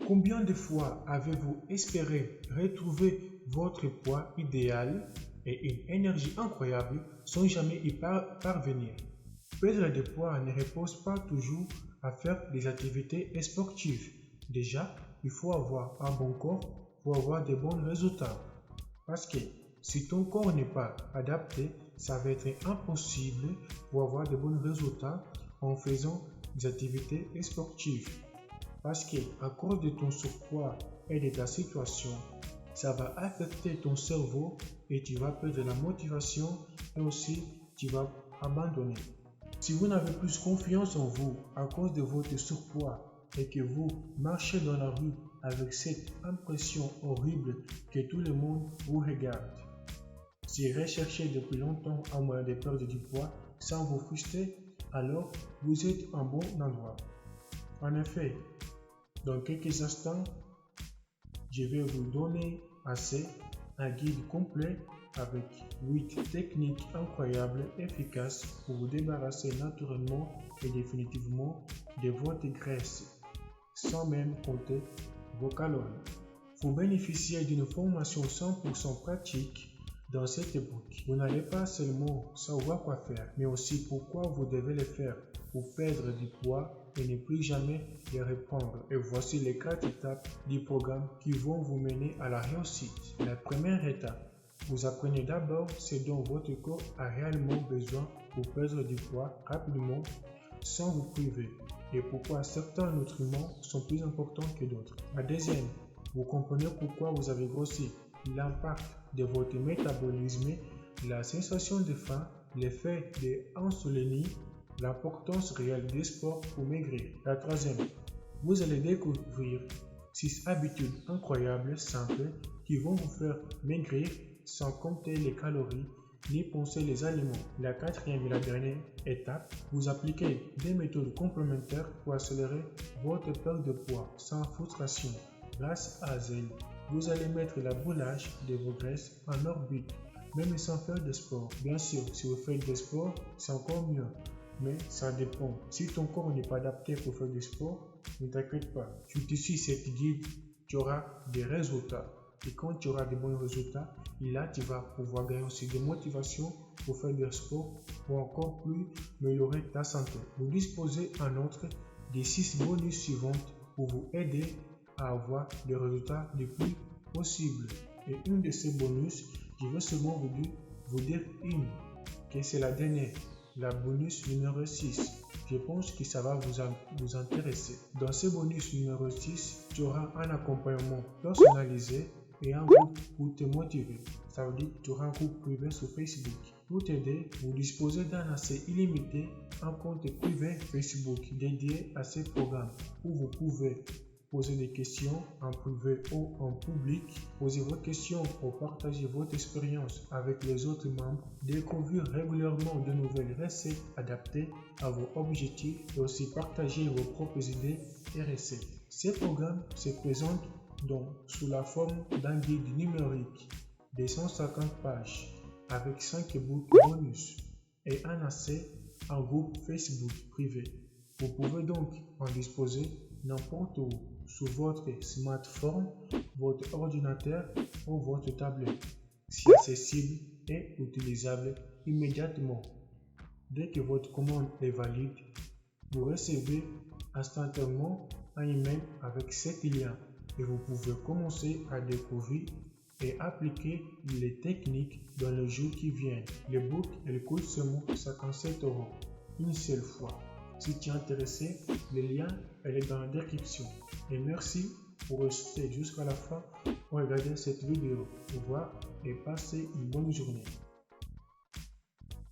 Combien de fois avez-vous espéré retrouver votre poids idéal et une énergie incroyable sans jamais y parvenir? Perdre du poids ne repose pas toujours à faire des activités sportives. Déjà, il faut avoir un bon corps pour avoir de bons résultats. Parce que si ton corps n'est pas adapté, ça va être impossible pour avoir de bons résultats en faisant des activités sportives. Parce qu'à cause de ton surpoids et de ta situation, ça va affecter ton cerveau et tu vas perdre la motivation et aussi tu vas abandonner. Si vous n'avez plus confiance en vous à cause de votre surpoids et que vous marchez dans la rue avec cette impression horrible que tout le monde vous regarde, si recherchez depuis longtemps un moyen de perdre du poids sans vous frustrer, alors vous êtes en bon endroit. En effet, dans quelques instants, je vais vous donner un guide complet avec 8 techniques incroyables et efficaces pour vous débarrasser naturellement et définitivement de votre graisse, sans même compter vos calories. Vous bénéficiez d'une formation 100% pratique dans cette époque. Vous n'allez pas seulement savoir quoi faire, mais aussi pourquoi vous devez le faire pour perdre du poids et ne plus jamais les reprendre. Et voici les 4 étapes du programme qui vont vous mener à la réussite. La première étape, vous apprenez d'abord ce dont votre corps a réellement besoin pour perdre du poids rapidement sans vous priver et pourquoi certains nutriments sont plus importants que d'autres. La deuxième, vous comprenez pourquoi vous avez grossi, l'impact de votre métabolisme, la sensation de faim, l'effet de l'insuline, l'importance réelle des sports pour maigrir. La troisième, vous allez découvrir 6 habitudes incroyables, simples, qui vont vous faire maigrir sans compter les calories ni penser les aliments. La quatrième et la dernière étape, vous appliquez des méthodes complémentaires pour accélérer votre perte de poids sans frustration. Grâce à elles, vous allez mettre la boulage de vos graisses en orbite, même sans faire de sport. Bien sûr, si vous faites des sports, c'est encore mieux, mais ça dépend. Si ton corps n'est pas adapté pour faire du sport, ne t'inquiète pas. Si tu suis cette guide, tu auras des résultats. Et quand tu auras de bons résultats, là tu vas pouvoir gagner aussi de motivation pour faire du sport pour encore plus améliorer ta santé. Vous disposez en outre des 6 bonus suivantes pour vous aider à avoir des résultats les plus possibles. Et une de ces bonus, je vais seulement vous dire que c'est la dernière, la bonus numéro 6. Je pense que ça va vous intéresser. Dans ce bonus numéro 6, tu auras un accompagnement personnalisé et un groupe pour te motiver. Ça veut dire que tu auras un groupe privé sur Facebook. Pour t'aider, vous disposez d'un accès illimité, un compte privé Facebook dédié à ce programme où vous pouvez poser des questions en privé ou en public, poser vos questions ou partager votre expérience avec les autres membres, découvrir régulièrement de nouvelles recettes adaptées à vos objectifs et aussi partager vos propres idées et recettes. Ce programme se présente donc sous la forme d'un guide numérique de 150 pages avec 5 bonus et un accès à un groupe Facebook privé. Vous pouvez donc en disposer n'importe où, sur votre smartphone, votre ordinateur ou votre tablette. C'est accessible et utilisable immédiatement. Dès que votre commande est valide, vous recevez instantanément un email avec cet lien et vous pouvez commencer à découvrir et appliquer les techniques dans les jours qui viennent. Le book coûte seulement 57 € une seule fois. Si tu es intéressé, le lien est dans la description. Et merci pour rester jusqu'à la fin pour regarder cette vidéo. Au revoir et passez une bonne journée.